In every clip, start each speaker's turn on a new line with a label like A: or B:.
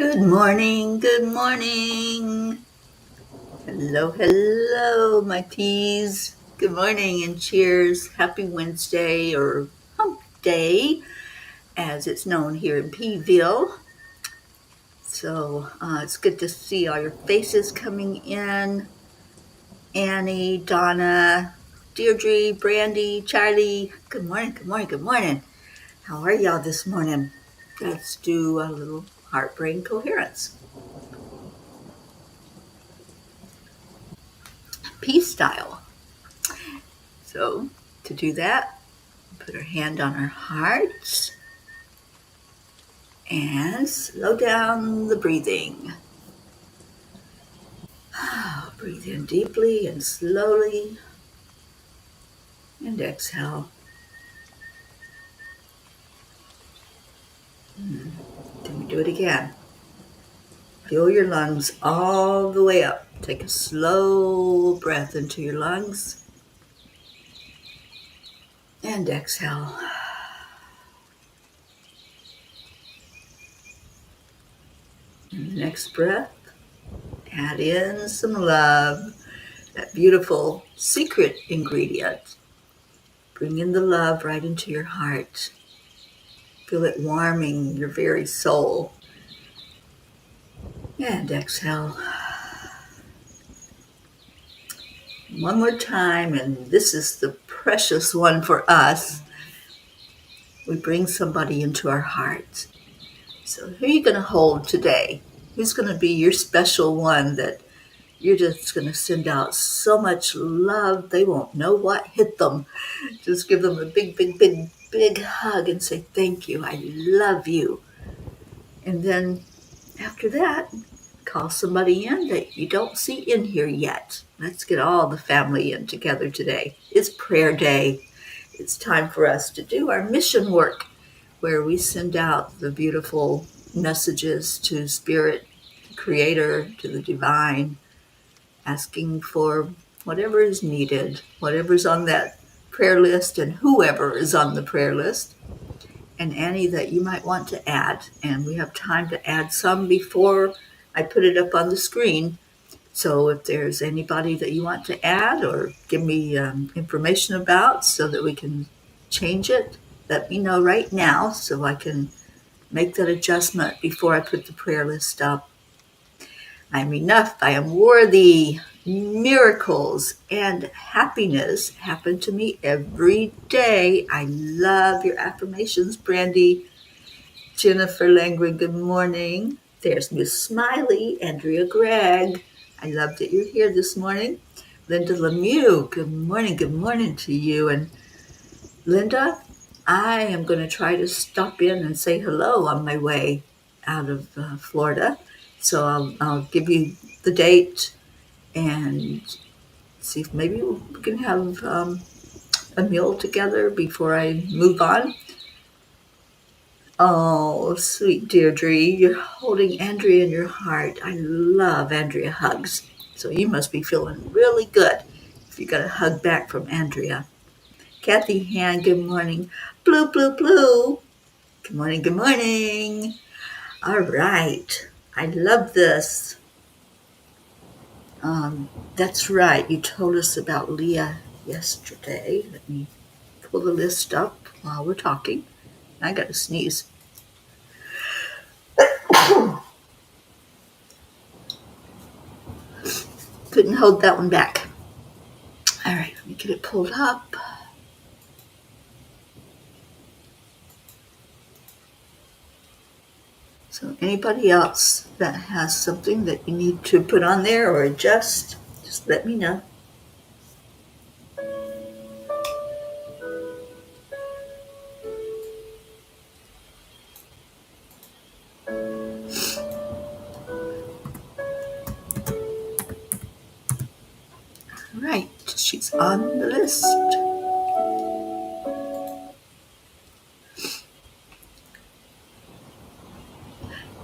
A: Good morning, good morning. Hello, hello, my peas. Good morning and cheers. Happy Wednesday or hump day, as it's known here in Peaville. So it's good to see all your faces coming in. Annie, Donna, Deirdre, Brandy, Charlie. Good morning, good morning, good morning. How are y'all this morning? Let's do a little heart brain coherence. Peace style. So to do that, put our hand on our hearts and slow down the breathing. Breathe in deeply and slowly and exhale. Then we do it again. Fill your lungs all the way up. Take a slow breath into your lungs and exhale. And the next breath, add in some love, that beautiful secret ingredient. Bring in the love right into your heart. Feel it warming your very soul. And exhale. One more time, and this is the precious one for us. We bring somebody into our heart. So who are you going to hold today? Who's going to be your special one that you're just going to send out so much love they won't know what hit them? Just give them a big, big, big, big hug and say, thank you, I love you. And then after that, call somebody in that you don't see in here yet. Let's get all the family in together today. It's prayer day. It's time for us to do our mission work where we send out the beautiful messages to Spirit, Creator, to the Divine, asking for whatever is needed, whatever's on that prayer list and whoever is on the prayer list. And Annie, that you might want to add, and we have time to add some before I put it up on the screen. So if there's anybody that you want to add or give me information about so that we can change it, let me know right now so I can make that adjustment before I put the prayer list up. I'm enough. I am worthy. Miracles and happiness happen to me every day. I love your affirmations, Brandy. Jennifer Langren, good morning. There's Miss Smiley, Andrea Gregg. I love that you're here this morning. Linda Lemieux, good morning to you. And Linda, I am going to try to stop in and say hello on my way out of Florida. So I'll give you the date and see if maybe we can have a meal together before I move on. Oh, sweet Deirdre, you're holding Andrea in your heart. I love Andrea hugs. So you must be feeling really good if you got a hug back from Andrea. Kathy Han, good morning. Blue, blue, blue. Good morning, good morning. All right. I love this. That's right. You told us about Leah yesterday. Let me pull the list up while we're talking. I got to sneeze. Couldn't hold that one back. All right, let me get it pulled up. So anybody else that has something that you need to put on there or adjust, just let me know. All right, she's on the list.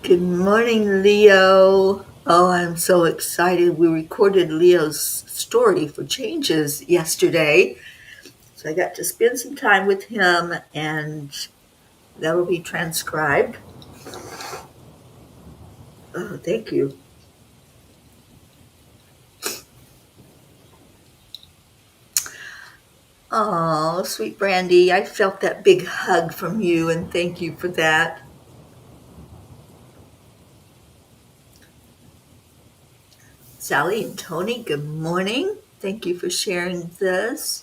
A: Good morning, Leo. Oh, I'm so excited. We recorded Leo's story for Changes yesterday. So I got to spend some time with him, and that will be transcribed. Oh, thank you. Oh, sweet Brandy, I felt that big hug from you, and thank you for that. Sally and Tony, good morning. Thank you for sharing this.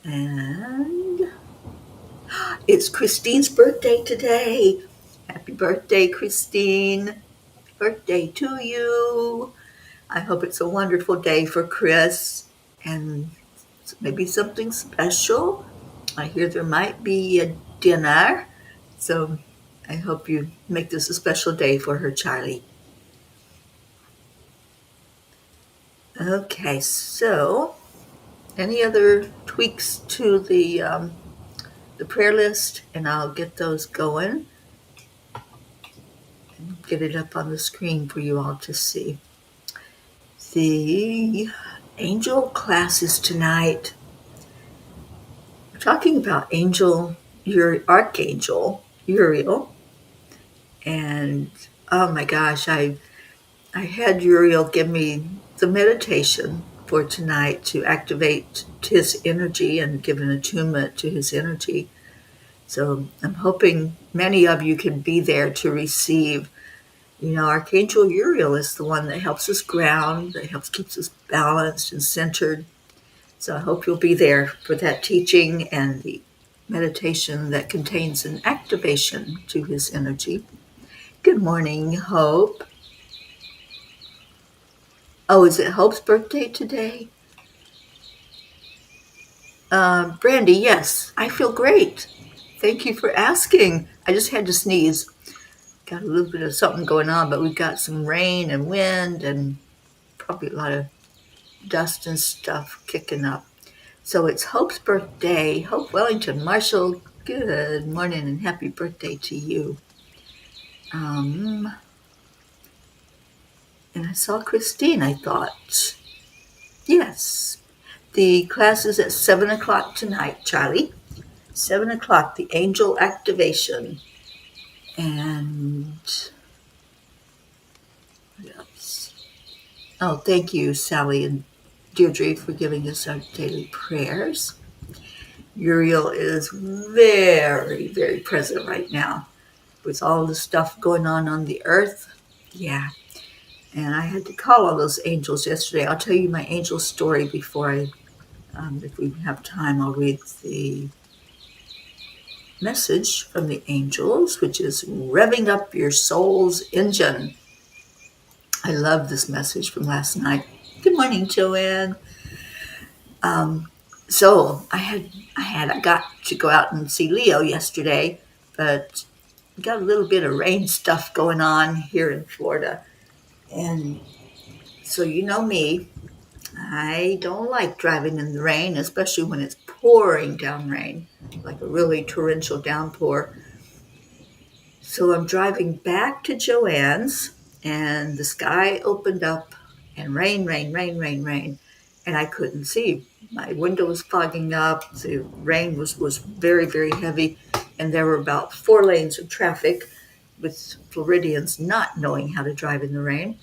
A: And it's Christine's birthday today. Happy birthday, Christine. Happy birthday to you. I hope it's a wonderful day for Chris and maybe something special. I hear there might be a dinner, so I hope you make this a special day for her, Charlie. Okay, so any other tweaks to the prayer list, and I'll get those going and get it up on the screen for you all to see. The angel classes tonight. We're talking about your archangel Uriel, and oh my gosh, I had Uriel give me the meditation for tonight to activate his energy and give an attunement to his energy. So I'm hoping many of you can be there to receive. Archangel Uriel is the one that helps us ground, that helps keeps us balanced and centered. So I hope you'll be there for that teaching and the meditation that contains an activation to his energy. Good morning, Hope. Oh, is it Hope's birthday today? Brandy, yes, I feel great. Thank you for asking. I just had to sneeze. Got a little bit of something going on, but we've got some rain and wind and probably a lot of dust and stuff kicking up. So it's Hope's birthday. Hope Wellington. Marshall, good morning and happy birthday to you. And I saw Christine, I thought. Yes. The class is at 7 o'clock tonight, Charlie. 7 o'clock, the angel activation. And what else? Oh, thank you, Sally and Deirdre, for giving us our daily prayers. Uriel is very, very present right now with all the stuff going on the earth. Yeah. And I had to call all those angels yesterday. I'll tell you my angel story before if we have time, I'll read the message from the angels, which is revving up your soul's engine. I love this message from last night. Good morning, Joanne. So I got to go out and see Leo yesterday, but we got a little bit of rain stuff going on here in Florida. And so you know me, I don't like driving in the rain, especially when it's pouring down rain, like a really torrential downpour. So I'm driving back to Joanne's, and the sky opened up, and rain, rain, rain, rain, rain, and I couldn't see. My window was fogging up. The rain was very, very heavy, and there were about 4 lanes of traffic with Floridians not knowing how to drive in the rain.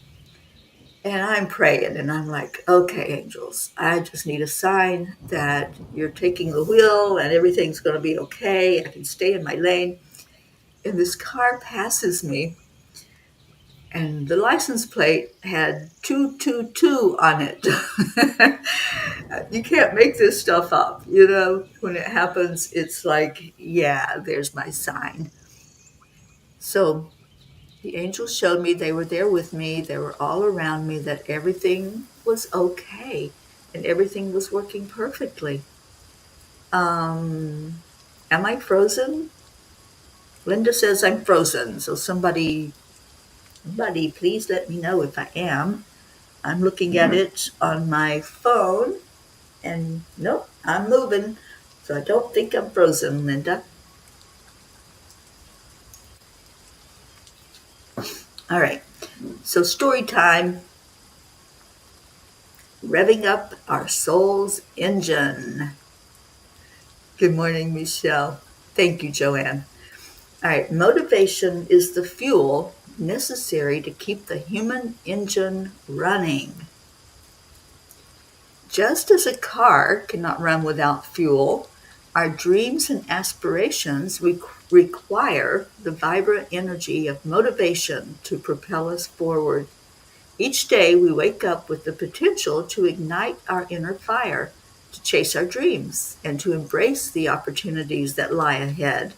A: And I'm praying, and I'm like, okay, angels, I just need a sign that you're taking the wheel and everything's going to be okay. I can stay in my lane. And this car passes me, and the license plate had 222 on it. You can't make this stuff up. When it happens, it's like, yeah, there's my sign. So the angels showed me, they were there with me, they were all around me, that everything was okay and everything was working perfectly. Am I frozen? Linda says I'm frozen, so somebody please let me know if I am. I'm looking at it on my phone, and nope, I'm moving, so I don't think I'm frozen, Linda. All right, so story time. Revving up our soul's engine. Good morning, Michelle. Thank you, Joanne. All right, motivation is the fuel necessary to keep the human engine running. Just as a car cannot run without fuel, our dreams and aspirations require the vibrant energy of motivation to propel us forward. Each day we wake up with the potential to ignite our inner fire, to chase our dreams, and to embrace the opportunities that lie ahead.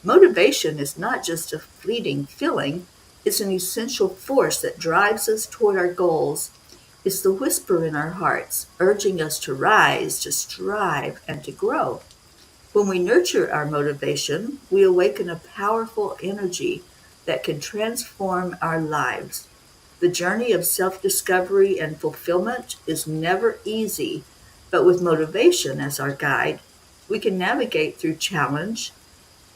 A: Motivation is not just a fleeting feeling, it's an essential force that drives us toward our goals. It's the whisper in our hearts, urging us to rise, to strive, and to grow. When we nurture our motivation, we awaken a powerful energy that can transform our lives. The journey of self-discovery and fulfillment is never easy, but with motivation as our guide, we can navigate through challenge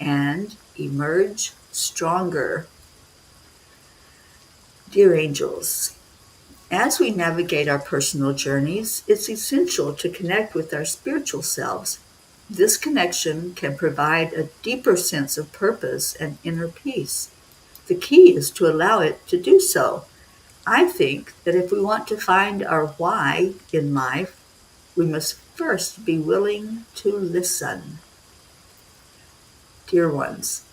A: and emerge stronger. Dear angels, as we navigate our personal journeys, it's essential to connect with our spiritual selves. This connection can provide a deeper sense of purpose and inner peace. The key is to allow it to do so. I think that if we want to find our why in life, we must first be willing to listen. Dear ones,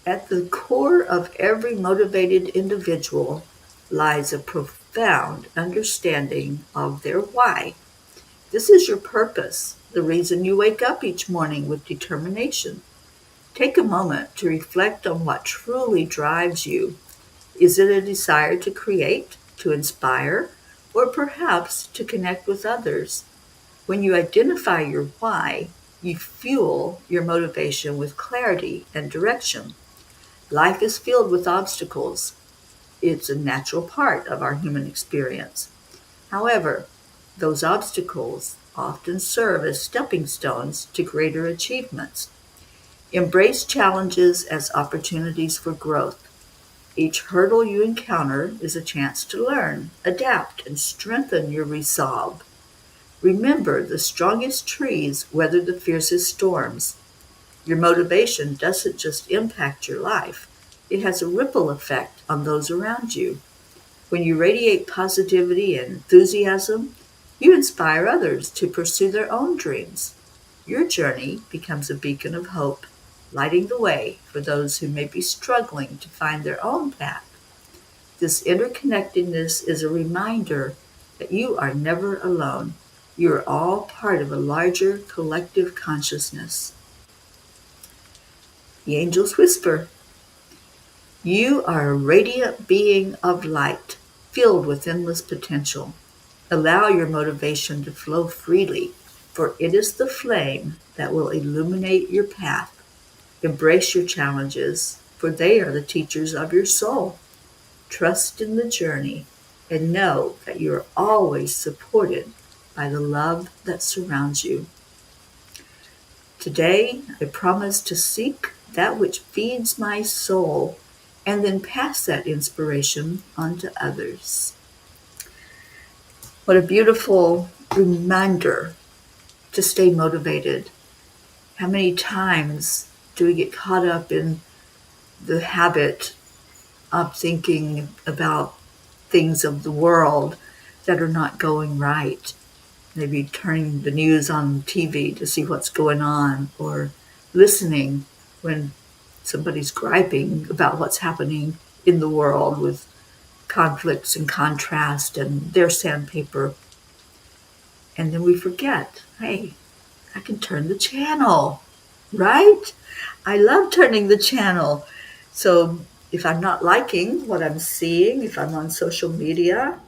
A: at the core of every motivated individual lies a profound understanding of their why. This is your purpose, the reason you wake up each morning with determination. Take a moment to reflect on what truly drives you. Is it a desire to create, to inspire, or perhaps to connect with others? When you identify your why, you fuel your motivation with clarity and direction. Life is filled with obstacles. It's a natural part of our human experience. However, those obstacles often serve as stepping stones to greater achievements. Embrace challenges as opportunities for growth. Each hurdle you encounter is a chance to learn, adapt, and strengthen your resolve. Remember, the strongest trees weather the fiercest storms. Your motivation doesn't just impact your life, it has a ripple effect on those around you. When you radiate positivity and enthusiasm, you inspire others to pursue their own dreams. Your journey becomes a beacon of hope, lighting the way for those who may be struggling to find their own path. This interconnectedness is a reminder that you are never alone. You are all part of a larger collective consciousness. The angels whisper, "You are a radiant being of light, filled with endless potential. Allow your motivation to flow freely, for it is the flame that will illuminate your path. Embrace your challenges, for they are the teachers of your soul. Trust in the journey and know that you are always supported by the love that surrounds you." Today, I promise to seek that which feeds my soul and then pass that inspiration on to others. What a beautiful reminder to stay motivated. How many times do we get caught up in the habit of thinking about things of the world that are not going right? Maybe turning the news on TV to see what's going on, or listening when somebody's griping about what's happening in the world with conflicts and contrast and their sandpaper. And then we forget, hey, I can turn the channel, right? I love turning the channel. So if I'm not liking what I'm seeing, if I'm on social media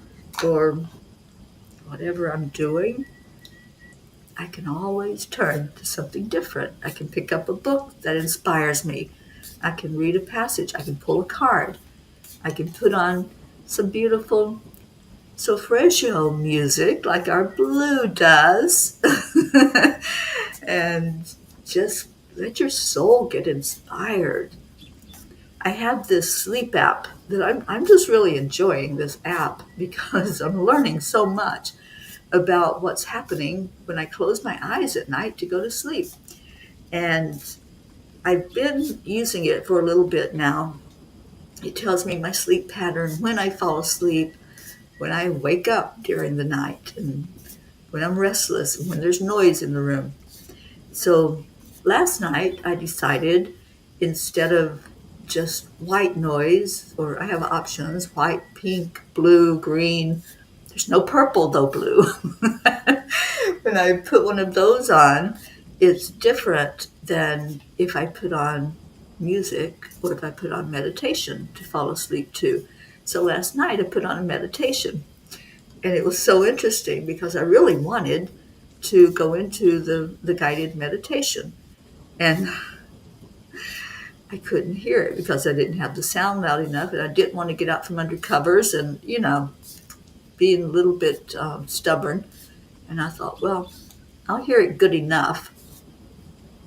A: or whatever I'm doing, I can always turn to something different. I can pick up a book that inspires me. I can read a passage. I can pull a card. I can put on some beautiful solfeggio music like our Blue does. And just let your soul get inspired. I have this sleep app that I'm just really enjoying this app because I'm learning so much about what's happening when I close my eyes at night to go to sleep. And I've been using it for a little bit now. It tells me my sleep pattern, when I fall asleep, when I wake up during the night, and when I'm restless, and when there's noise in the room. So last night I decided, instead of just white noise, or I have options: white, pink, blue, green. There's no purple though, blue. When I put one of those on, it's different than if I put on music or if I put on meditation to fall asleep to. So last night I put on a meditation, and it was so interesting because I really wanted to go into the guided meditation, and I couldn't hear it because I didn't have the sound loud enough, and I didn't want to get out from under covers and, being a little bit stubborn. And I thought, well, I'll hear it good enough.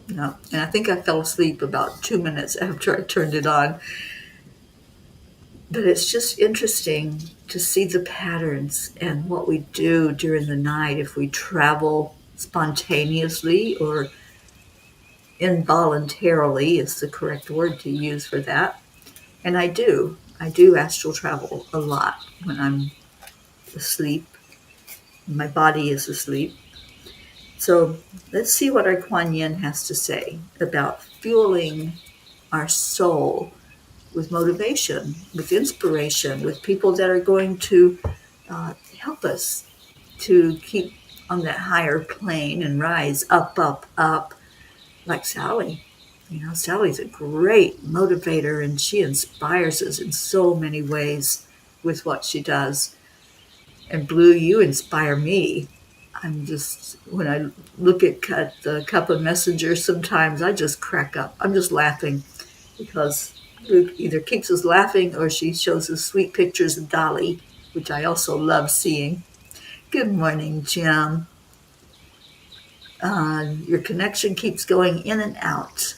A: And I think I fell asleep about 2 minutes after I turned it on. But it's just interesting to see the patterns and what we do during the night, if we travel spontaneously or involuntarily is the correct word to use for that. And I do. I do astral travel a lot when I'm asleep. My body is asleep. So let's see what our Kuan Yin has to say about fueling our soul with motivation, with inspiration, with people that are going to help us to keep on that higher plane and rise up, up, up, like Sally. Sally's a great motivator, and she inspires us in so many ways with what she does. And Blue, you inspire me. When I look at the Cuppa Messenger, sometimes I just crack up. I'm just laughing because Blue either keeps us laughing or she shows us sweet pictures of Dolly, which I also love seeing. Good morning, Jim. Your connection keeps going in and out.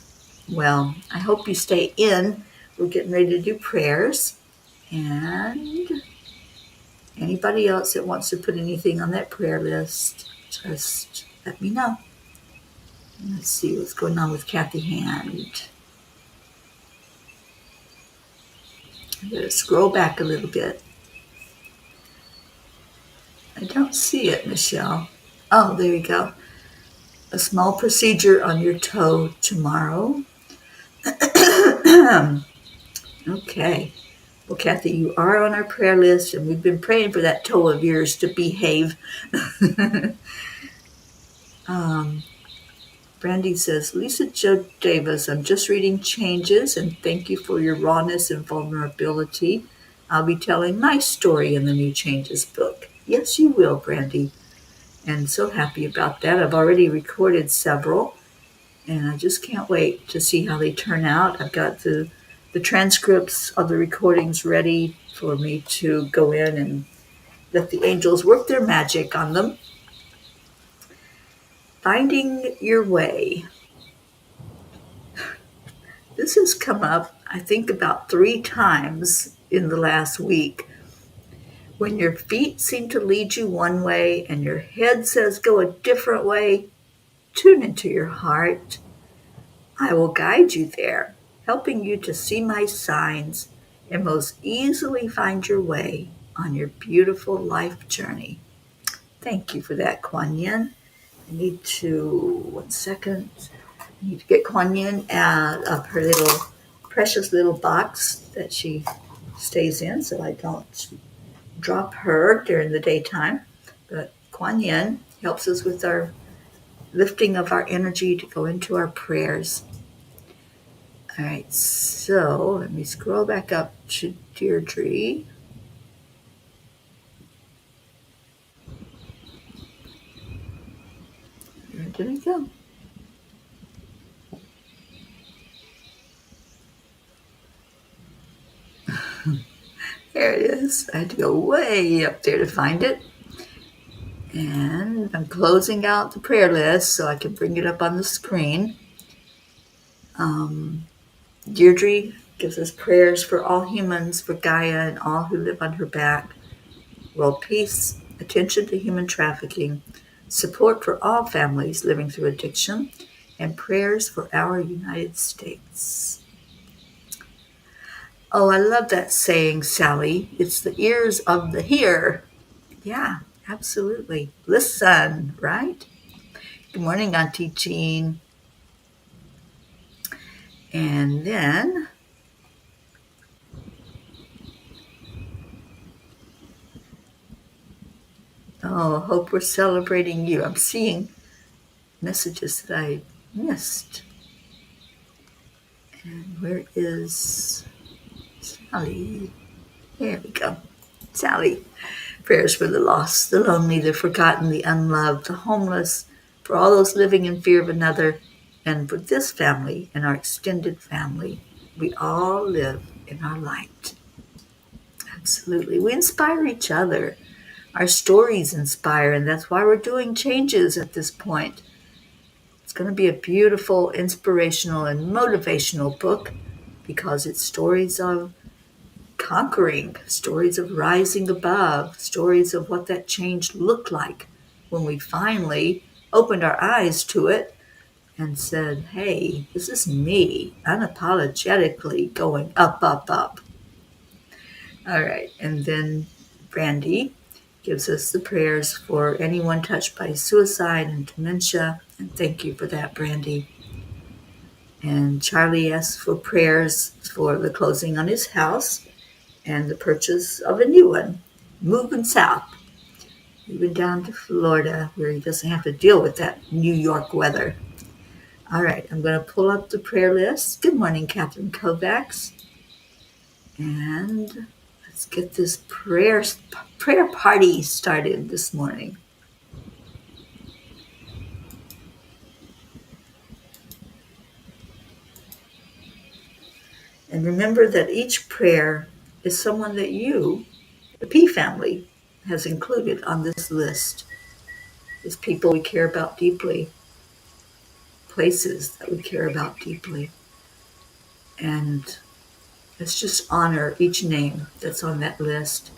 A: Well, I hope you stay in. We're getting ready to do prayers. And anybody else that wants to put anything on that prayer list, just let me know. Let's see what's going on with Kathy Hand. I'm going to scroll back a little bit. I don't see it, Michelle. Oh, there you go. A small procedure on your toe tomorrow. Okay. Well, Kathy, you are on our prayer list, and we've been praying for that toe of yours to behave. Brandy says, Lisa Jo Davis, I'm just reading Changes, and thank you for your rawness and vulnerability. I'll be telling my story in the new Changes book. Yes, you will, Brandy. And so happy about that. I've already recorded several, and I just can't wait to see how they turn out. I've got the transcripts of the recordings ready for me to go in and let the angels work their magic on them. Finding your way. This has come up, I think, about 3 times in the last week. When your feet seem to lead you one way and your head says go a different way, tune into your heart. I will guide you there, helping you to see my signs and most easily find your way on your beautiful life journey. Thank you for that, Kuan Yin. I need to get Kuan Yin out of her little precious little box that she stays in so I don't drop her during the daytime. But Kuan Yin helps us with our lifting of our energy to go into our prayers. All right, so let me scroll back up to Deirdre. Where did it go? There it is. I had to go way up there to find it. And I'm closing out the prayer list so I can bring it up on the screen. Deirdre gives us prayers for all humans, for Gaia and all who live on her back, world peace, attention to human trafficking, support for all families living through addiction, and prayers for our United States. Oh, I love that saying, Sally. It's the ears of the hear. Yeah, absolutely. Listen, right? Good morning, Auntie Jean. And then, oh, hope we're celebrating you. I'm seeing messages that I missed. And where is Sally? There we go. Sally. Prayers for the lost, the lonely, the forgotten, the unloved, the homeless, for all those living in fear of another, and for this family and our extended family. We all live in our light. Absolutely. We inspire each other. Our stories inspire, and that's why we're doing changes at this point. It's going to be a beautiful, inspirational, and motivational book because it's stories of conquering, stories of rising above, stories of what that change looked like when we finally opened our eyes to it and said, hey, this is me, unapologetically going up, up, up. All right, and then Brandy gives us the prayers for anyone touched by suicide and dementia, and thank you for that, Brandy. And Charlie asks for prayers for the closing on his house and the purchase of a new one, moving south, even down to Florida, where he doesn't have to deal with that New York weather. All right, I'm going to pull up the prayer list. Good morning, Catherine Kovacs. And let's get this prayer party started this morning. And remember that each prayer is someone that you, the P family, has included on this list. It's people we care about deeply, places that we care about deeply. And let's just honor each name that's on that list,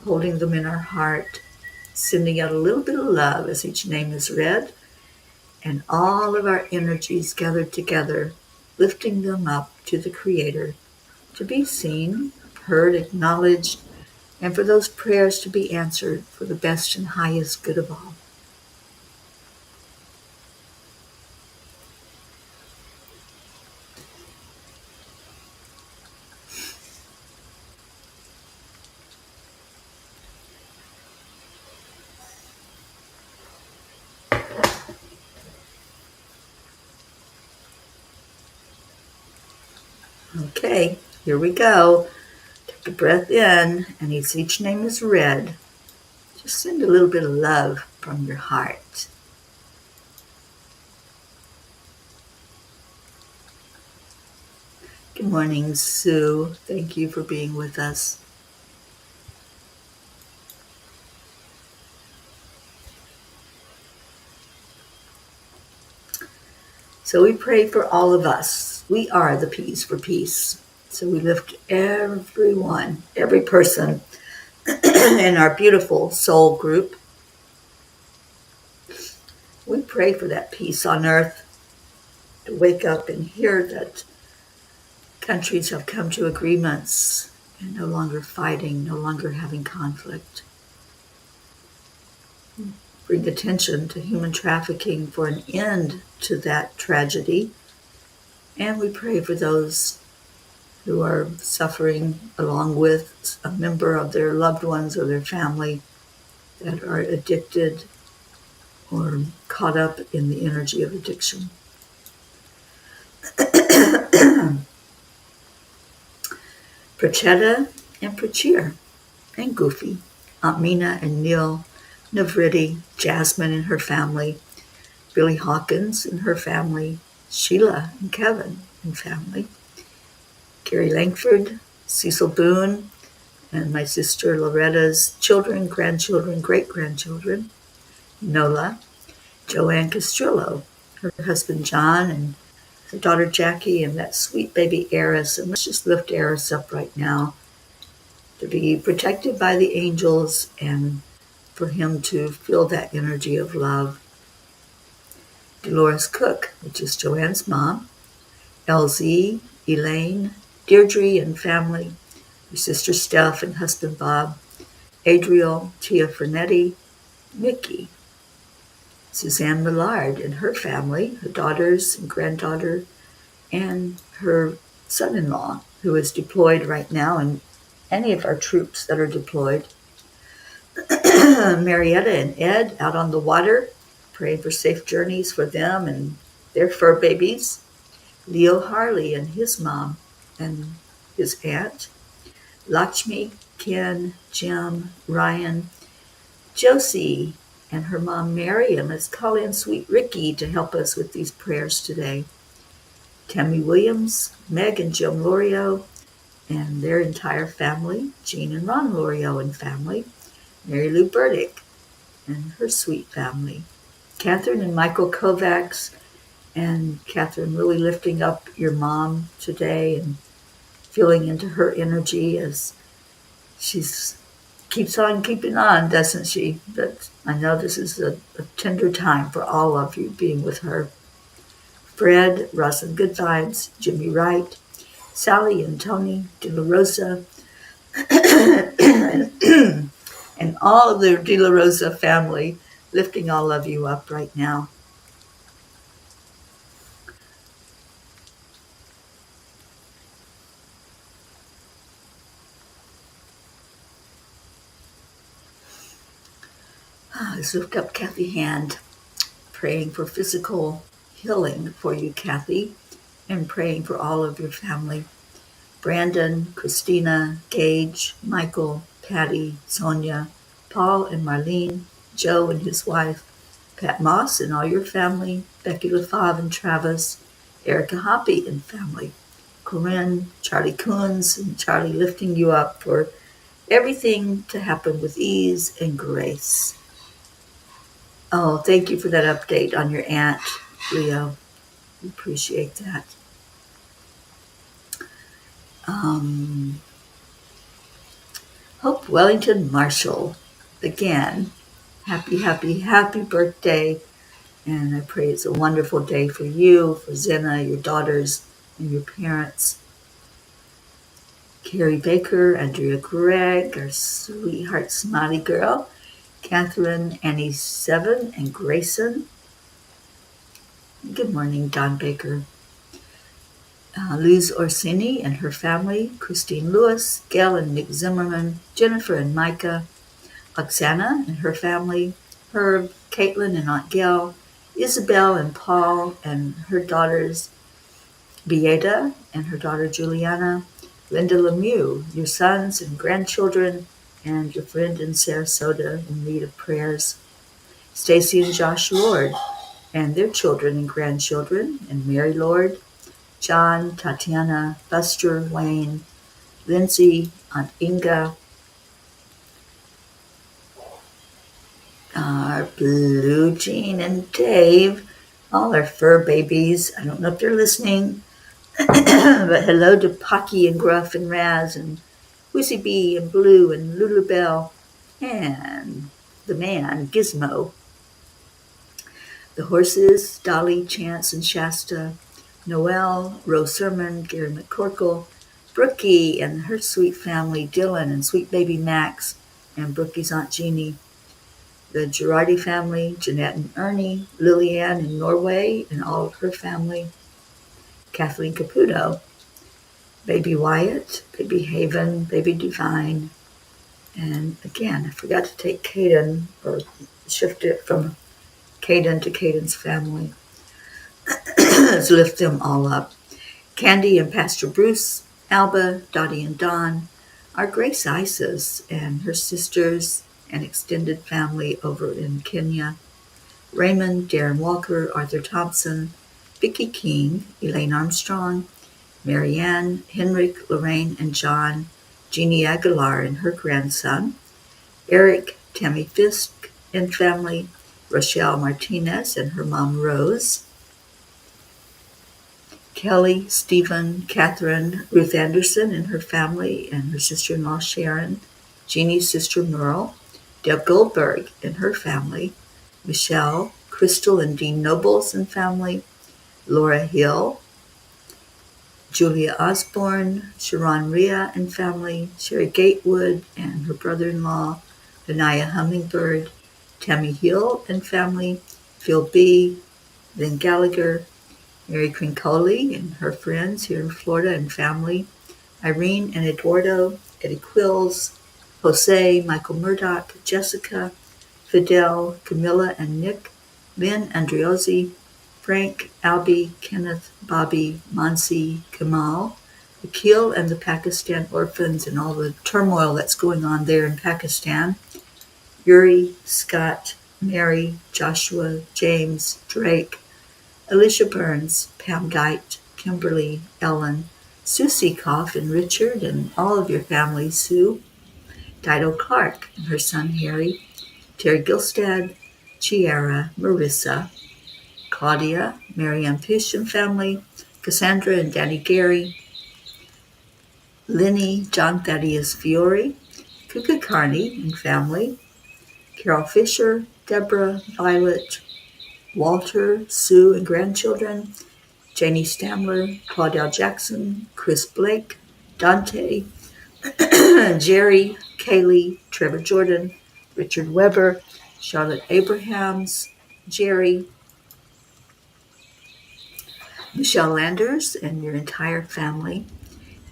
A: holding them in our heart, sending out a little bit of love as each name is read, and all of our energies gathered together, lifting them up to the Creator to be seen, heard, acknowledged, and for those prayers to be answered for the best and highest good of all. Okay, here we go. Take a breath in, and as each name is read, just send a little bit of love from your heart. Good morning, Sue. Thank you for being with us. So we pray for all of us. We are the P's for peace. So we lift everyone, every person in our beautiful soul group. We pray for that peace on earth, to wake up and hear that countries have come to agreements and no longer fighting, no longer having conflict. Bring attention to human trafficking for an end to that tragedy. And we pray for those who are suffering along with a member of their loved ones or their family that are addicted or caught up in the energy of addiction. Prachetta and Prachir and Goofy, Aunt Mina and Neil, Navriti, Jasmine and her family, Billy Hawkins and her family, Sheila and Kevin and family, Carrie Langford, Cecil Boone, and my sister Loretta's children, grandchildren, great-grandchildren, Nola, Joanne Castrillo, her husband John, and her daughter Jackie, and that sweet baby Eris. And let's just lift Eris up right now to be protected by the angels and for him to feel that energy of love. Dolores Cook, which is Joanne's mom, LZ, Elaine, Deirdre and family, your sister Steph and husband Bob, Adriel, Tia Fernetti, Mickey, Suzanne Millard and her family, her daughters and granddaughter, and her son-in-law, who is deployed right now, and any of our troops that are deployed. Marietta and Ed out on the water, praying for safe journeys for them and their fur babies. Leo Harley and his mom and his aunt. Lakshmi, Ken, Jim, Ryan, Josie, and her mom Mary, and let's call in Sweet Ricky to help us with these prayers today. Tammy Williams, Meg and Jim Lorio, and their entire family. Jean and Ron Lorio and family. Mary Lou Burdick and her sweet family. Catherine and Michael Kovacs, and Catherine really lifting up your mom today and feeling into her energy as she's keeps on keeping on, doesn't she? But I know this is a tender time for all of you being with her. Fred, Russ and Good Vibes, Jimmy Wright, Sally and Tony De La Rosa, and all of the De La Rosa family, lifting all of you up right now. Let's lift up Kathy Hand, praying for physical healing for you, Kathy, and praying for all of your family. Brandon, Christina, Gage, Michael, Patty, Sonia, Paul and Marlene, Joe and his wife, Pat Moss and all your family, Becky LaFave and Travis, Erica Hoppy and family, Corinne, Charlie Coons, and Charlie lifting you up for everything to happen with ease and grace. Oh, thank you for that update on your aunt, Leo. We appreciate that. Hope Wellington Marshall, again, happy birthday. And I pray it's a wonderful day for you, for Zena, your daughters, and your parents. Carrie Baker, Andrea Gregg, our sweetheart smiley girl. Catherine, Annie Seven, and Grayson. Good morning, Don Baker. Liz Orsini and her family, Christine Lewis, Gail and Nick Zimmerman, Jennifer and Micah, Oksana and her family, Herb, Caitlin and Aunt Gail, Isabel and Paul and her daughters, Beata and her daughter Juliana, Linda Lemieux, your sons and grandchildren, and your friend in Sarasota in need of prayers, Stacy and Josh Lord and their children and grandchildren, and Mary Lord, John, Tatiana, Buster, Wayne, Lindsay, Aunt Inga, Blue Jean and Dave, all our fur babies. I don't know if they're listening, but hello to Pocky and Gruff and Raz and Wizzy Bee and Blue and Lulu Bell and the man, Gizmo. The horses, Dolly, Chance, and Shasta, Noelle, Rose Sermon, Gary McCorkle, Brookie and her sweet family, Dylan and sweet baby Max, and Brookie's Aunt Jeannie. The Girardi family, Jeanette and Ernie, Lillian in Norway and all of her family, Kathleen Caputo, baby Wyatt, baby Haven, baby Divine, and again, I forgot to take Caden or shift it from Caden to Caden's family. Let's lift them all up. Candy and Pastor Bruce, Alba, Dottie and Don, our Grace Isis and her sisters and extended family over in Kenya, Raymond, Darren Walker, Arthur Thompson, Vicki King, Elaine Armstrong, Marianne, Henrik, Lorraine, and John, Jeannie Aguilar and her grandson, Eric, Tammy Fisk and family, Rochelle Martinez and her mom Rose, Kelly, Stephen, Catherine, Ruth Anderson and her family and her sister-in-law Sharon, Jeannie's sister Merle, Deb Goldberg and her family, Michelle, Crystal and Dean Nobles and family, Laura Hill, Julia Osborne, Sharon Rhea and family, Sherry Gatewood and her brother-in-law, Benaiah Hummingbird, Tammy Hill and family, Phil B., Lynn Gallagher, Mary Crincoli and her friends here in Florida and family, Irene and Eduardo, Eddie Quills, Jose, Michael Murdoch, Jessica, Fidel, Camilla and Nick, Lynn Andriozzi, Frank, Albie, Kenneth, Bobby, Mansi, Kamal, Akil and the Pakistan orphans and all the turmoil that's going on there in Pakistan, Yuri, Scott, Mary, Joshua, James, Drake, Alicia Burns, Pam Geit, Kimberly, Ellen, Susie Koff and Richard and all of your family, Sue, Dido Clark and her son Harry, Terry Gilstad, Chiara, Marissa, Claudia, Marianne Fish and family, Cassandra and Danny Gary, Linny, John Thaddeus Fiore, Kuka Carney and family, Carol Fisher, Deborah, Violet, Walter, Sue and grandchildren, Janie Stamler, Claudel Jackson, Chris Blake, Dante, Jerry, Kaylee, Trevor Jordan, Richard Weber, Charlotte Abrahams, Jerry, Michelle Landers and your entire family,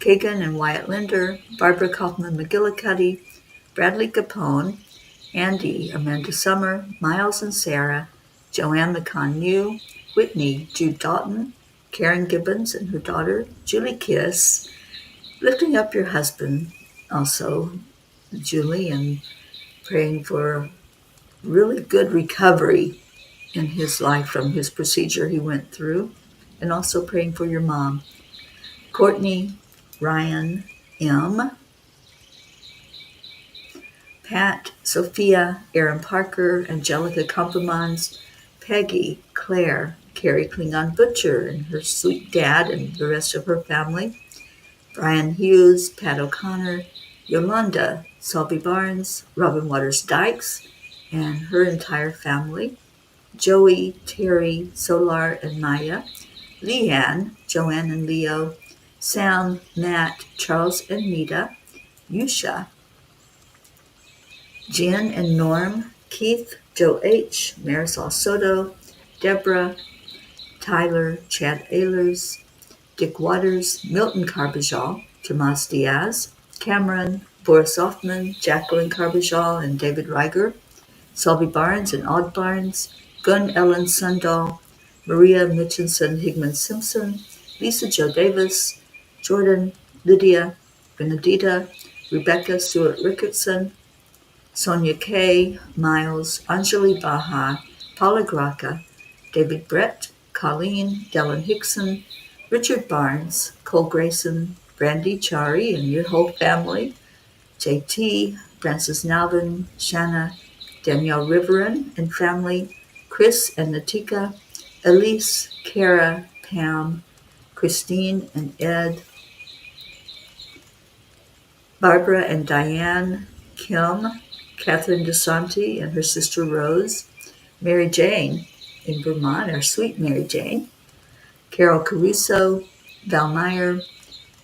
A: Kagan and Wyatt Linder, Barbara Kaufman McGillicuddy, Bradley Capone, Andy, Amanda Summer, Miles and Sarah, Joanne McCon New, Whitney, Jude Doughton, Karen Gibbons and her daughter, Julie Kiss, lifting up your husband also, Julie, and praying for really good recovery in his life from his procedure he went through, and also praying for your mom, Courtney, Ryan, M., Pat, Sophia, Aaron Parker, Angelica Kompemans, Peggy, Claire, Carrie Klingon Butcher and her sweet dad and the rest of her family, Brian Hughes, Pat O'Connor, Yolanda, Selby Barnes, Robin Waters Dykes and her entire family, Joey, Terry, Solar and Maya, Leanne, Joanne and Leo, Sam, Matt, Charles and Nita, Yusha, Jen and Norm, Keith, Joe H., Marisol Soto, Deborah, Tyler, Chad Ehlers, Dick Waters, Milton Carbajal, Tomas Diaz, Cameron, Boris Hoffman, Jacqueline Carbajal and David Reiger, Selby Barnes and Odd Barnes, Gunn Ellen Sundahl, Maria Mitchinson Higman Simpson, Lisa Jo Davis, Jordan, Lydia, Benedita, Rebecca Stewart Rickardson, Sonia Kay, Miles, Anjali Baha, Paula Graca, David Brett, Colleen, Dellen Hickson, Richard Barnes, Cole Grayson, Brandy Chari and your whole family, JT, Francis Nalvin, Shanna, Danielle Riverin and family, Chris and Natika, Elise, Kara, Pam, Christine and Ed, Barbara and Diane, Kim, Catherine DeSanti and her sister Rose, Mary Jane in Vermont, our sweet Mary Jane, Carol Caruso, Val Meyer,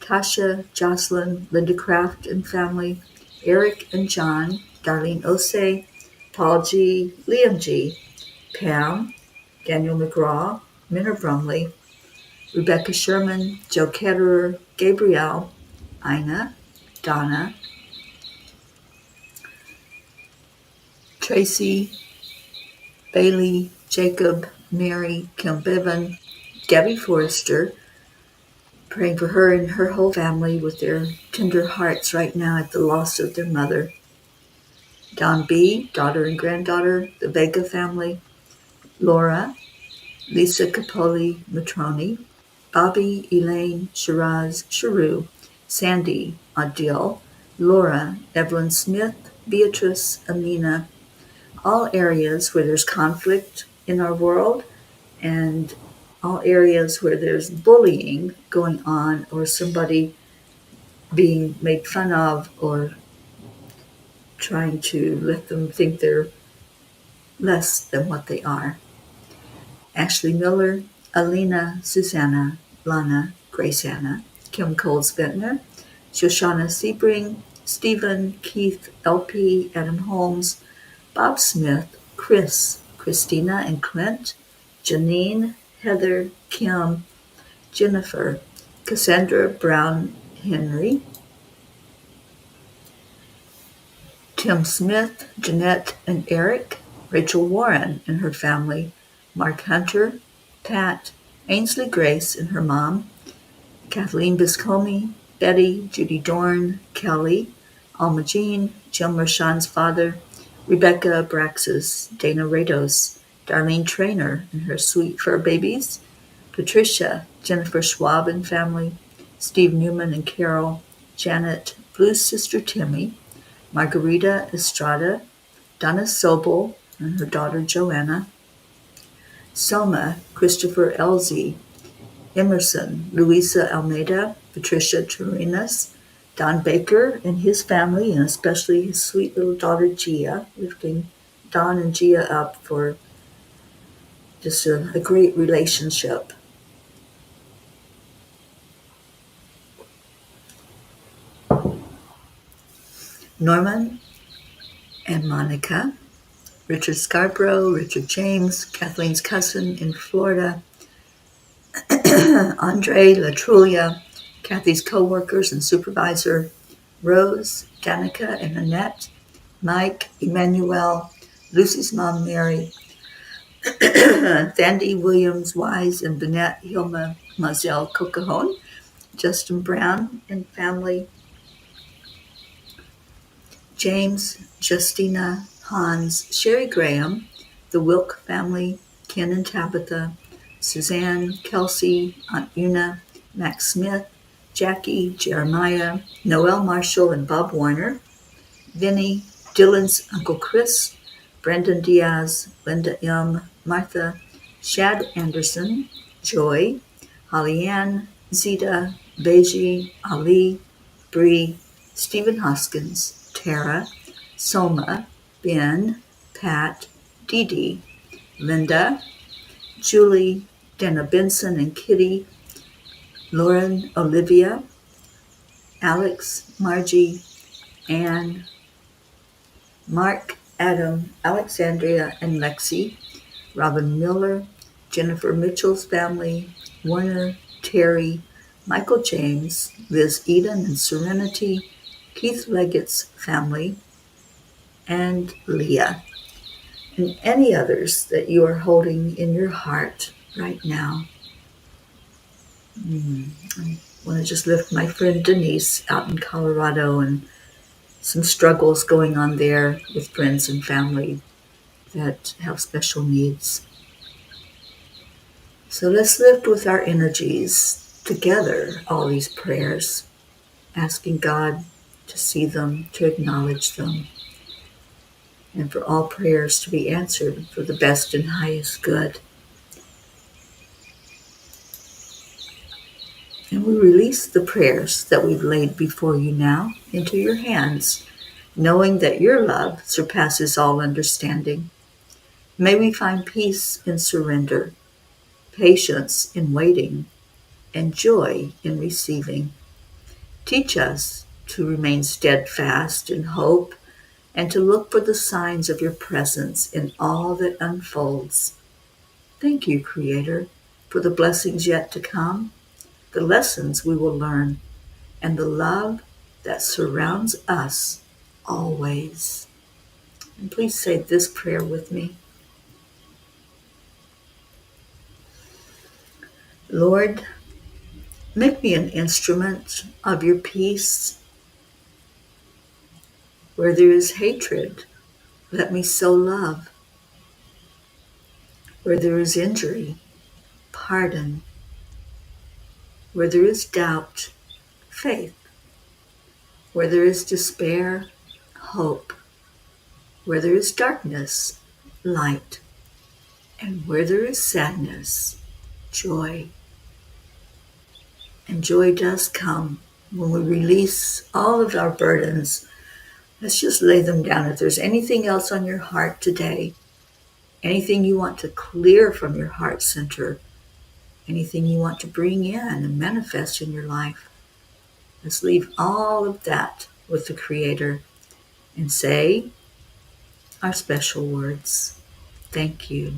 A: Tasha, Jocelyn, Linda Kraft and family, Eric and John, Darlene Osei, Paul G., Liam G., Pam, Daniel McGraw, Minna Brumley, Rebecca Sherman, Joe Ketterer, Gabrielle, Ina, Donna, Tracy, Bailey, Jacob, Mary, Kim Bevan, Debbie Forrester, praying for her and her whole family with their tender hearts right now at the loss of their mother. Don B., daughter and granddaughter, the Vega family, Laura, Lisa Capoli Matroni, Bobby, Elaine, Shiraz, Sharu, Sandy, Adil, Laura, Evelyn Smith, Beatrice, Amina, all areas where there's conflict in our world and all areas where there's bullying going on or somebody being made fun of or trying to let them think they're less than what they are. Ashley Miller, Alina, Susanna, Lana, Grace Anna, Kim Coles Ventnor, Shoshana Sebring, Stephen, Keith, LP, Adam Holmes, Bob Smith, Chris, Christina and Clint, Janine, Heather, Kim, Jennifer, Cassandra Brown Henry, Tim Smith, Jeanette and Eric, Rachel Warren and her family, Mark Hunter, Pat, Ainsley Grace and her mom, Kathleen Biscomi, Betty, Judy Dorn, Kelly, Alma Jean, Jim Rashawn's father, Rebecca Braxis, Dana Rados, Darlene Trainer and her sweet fur babies, Patricia, Jennifer Schwab and family, Steve Newman and Carol, Janet, Blue's sister Timmy, Margarita Estrada, Donna Sobel and her daughter Joanna, Soma, Christopher Elzie, Emerson, Luisa Almeida, Patricia Turinas, Don Baker and his family, and especially his sweet little daughter Gia, lifting Don and Gia up for just a great relationship. Norman and Monica, Richard Scarborough, Richard James, Kathleen's cousin in Florida, Andre Latrulia, Kathy's co-workers and supervisor, Rose, Danica and Annette, Mike, Emmanuel, Lucy's mom Mary, Thandi Williams Wise and Bennett Hilma Mazel Cocajon, Justin Brown and family, James, Justina, Hans, Sherry Graham, the Wilk family, Ken and Tabitha, Suzanne, Kelsey, Aunt Una, Max Smith, Jackie, Jeremiah, Noel Marshall and Bob Warner, Vinny, Dylan's Uncle Chris, Brendan Diaz, Linda M., Martha, Shad Anderson, Joy, Holly Ann, Zita, Beji, Ali, Bree, Stephen Hoskins, Tara, Soma, Ben, Pat, Dee Dee, Linda, Julie, Dana Benson and Kitty, Lauren, Olivia, Alex, Margie, Anne, Mark, Adam, Alexandria and Lexi, Robin Miller, Jennifer Mitchell's family, Warner, Terry, Michael James, Liz Eden and Serenity, Keith Leggett's family, and Leah, and any others that you are holding in your heart right now. I want to just lift my friend Denise out in Colorado and some struggles going on there with friends and family that have special needs. So let's lift with our energies together all these prayers, asking God to see them, to acknowledge them, and for all prayers to be answered for the best and highest good. And we release the prayers that we've laid before you now into your hands, knowing that your love surpasses all understanding. May we find peace in surrender, patience in waiting, and joy in receiving. Teach us to remain steadfast in hope and to look for the signs of your presence in all that unfolds. Thank you, Creator, for the blessings yet to come, the lessons we will learn, and the love that surrounds us always. And please say this prayer with me. Lord, make me an instrument of your peace. Where there is hatred, let me sow love. Where there is injury, pardon. Where there is doubt, faith. Where there is despair, hope. Where there is darkness, light. And where there is sadness, joy. And joy does come when we release all of our burdens. Let's just lay them down. If there's anything else on your heart today, anything you want to clear from your heart center, anything you want to bring in and manifest in your life, Let's leave all of that with the Creator and say our special words. Thank you.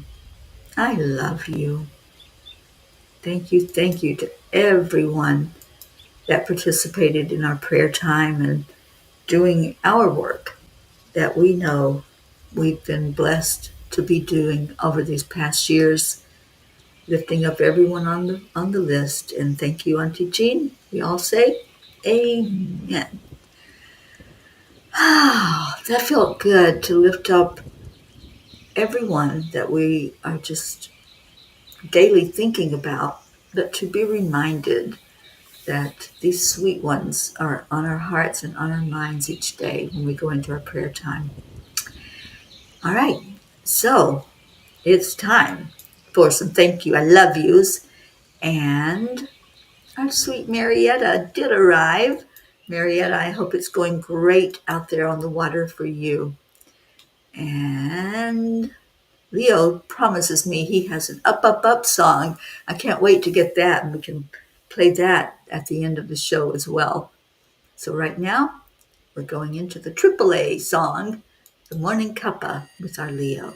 A: I love you. Thank you to everyone that participated in our prayer time and doing our work that we know we've been blessed to be doing over these past years, lifting up everyone on the list. And thank you, Auntie Jean. We all say amen. Ah, that felt good to lift up everyone that we are just daily thinking about, but to be reminded that these sweet ones are on our hearts and on our minds each day when we go into our prayer time. All right, so it's time for some thank you, I love yous. And our sweet Marietta did arrive. Marietta, I hope it's going great out there on the water for you. And Leo promises me he has an up, up, up song. I can't wait to get that, and we can play that at the end of the show as well. So right now, we're going into the AAA song, the Morning Cuppa with our Leo.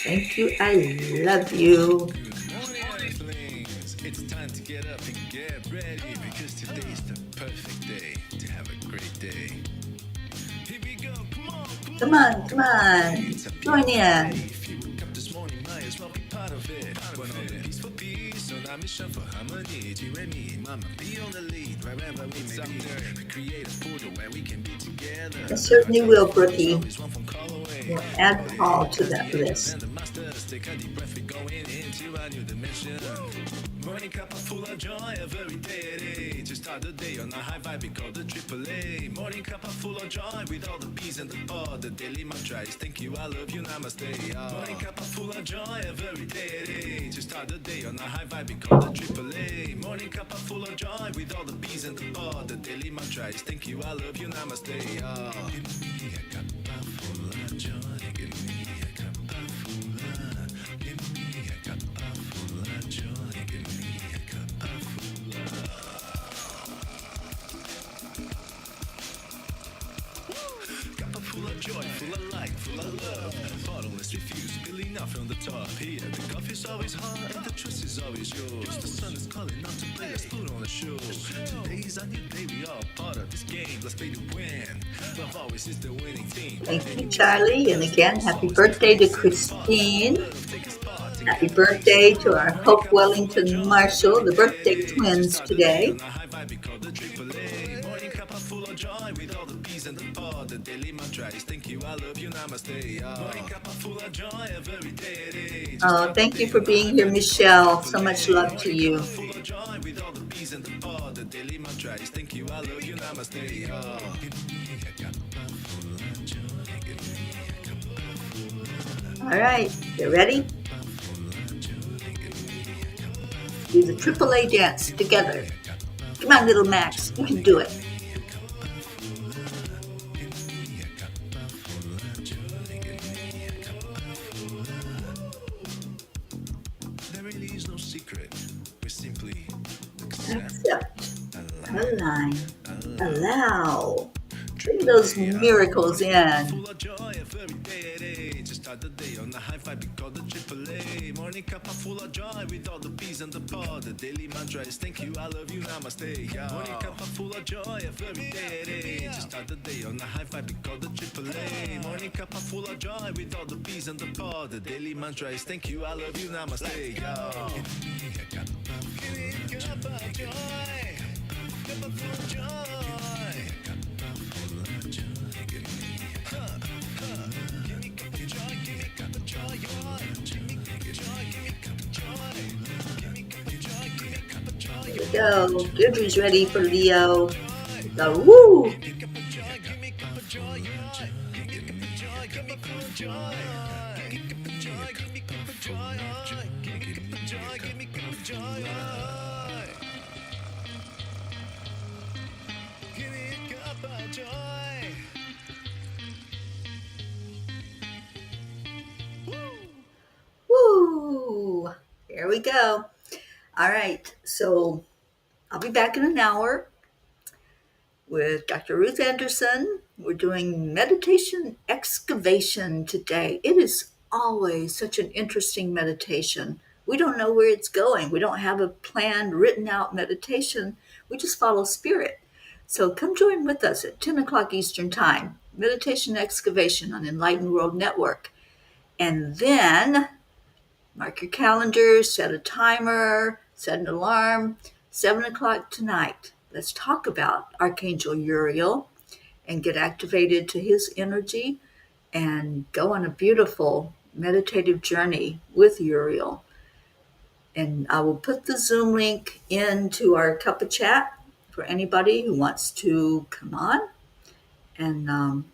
A: Thank you, I love you.
B: Good morning, Earthlings. It's time to get up and get ready because today's the perfect day to have a great day. Here we go,
A: Come on, come on. Join in.
B: If you woke up this morning, might as well be part of it. We're on the peaceful peace, on our mission for harmony. You and me, mama, be on the lead wherever we may be. We create a portal where we can be together.
A: I certainly will, Brookie.
B: Always one phone call away.
A: We'll add Paul to that list.
B: And the masters take a deep breath, we're going into a new dimension. Morning cup full of joy every day. To start the day on a high vibe, we call the AAA. Morning cup full of joy with all the P's and the pod. The daily mantra is thank you, I love you, namaste. Morning cup full of joy every day. To start the day on a high vibe, we call the AAA. Morning cup full of joy with all the P's and the pod. The daily mantra is thank you, I love you, namaste. Give me a cup full of joy. Give me a cup full of. Give me a cup full of joy. Give me a cup full of. Cup full of joy, full of light, full of love. Bottomless refuse, spilling out from the top. Here, the coffee's always hot and the trust is always yours. The sun is calling out to play, let's put on a show. Today's a new day, we all part of this game. Let's play to win. Love always is the winning team.
A: Thank you, Charlie. And again, happy birthday to Christine. Happy birthday to our Hope Wellington Marshall, the birthday twins today. Oh, thank you for being here, Michelle. So much love to you. All right, you ready? Do the AAA dance together. Come on, little Max, you can do it.
B: There really is no secret. We simply
A: Accept, align, allow. Bring those miracles in.
B: Start the day on a high five, we call the AAA. Morning cup full of joy with all the P's and the pod. The daily mantra is thank you, I love you, namaste. Morning cup full of joy every day. Just start the day on a high five, we call the AAA. Morning cup full of joy with all the P's and the pod. The daily mantra is thank you, I love you, namaste. Give me a cup of joy. Cup of joy.
A: Here we go. Deirdre's ready for Leo. Go, woo! Woo! Here we go. All right, so I'll be back in an hour with Dr. Ruth Anderson. We're doing meditation excavation today. It is always such an interesting meditation. We don't know where it's going. We don't have a planned, written out meditation. We just follow spirit. So come join with us at 10 o'clock Eastern Time. Meditation excavation on Enlightened World Network. And then mark your calendars, set a timer, set an alarm, 7 o'clock tonight. Let's talk about Archangel Uriel and get activated to his energy and go on a beautiful meditative journey with Uriel. And I will put the Zoom link into our Cuppa chat for anybody who wants to come on and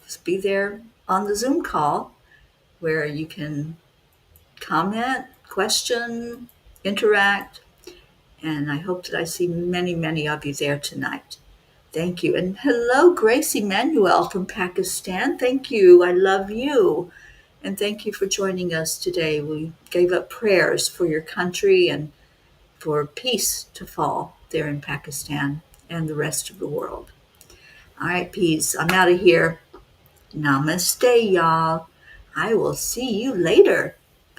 A: just be there on the Zoom call where you can comment, question, interact, and I hope that I see many, many of you there tonight. Thank you. And hello, Grace Emmanuel from Pakistan. Thank you. I love you. And thank you for joining us today. We gave up prayers for your country and for peace to fall there in Pakistan and the rest of the world. All right, peace. I'm out of here. Namaste, y'all. I will see you later.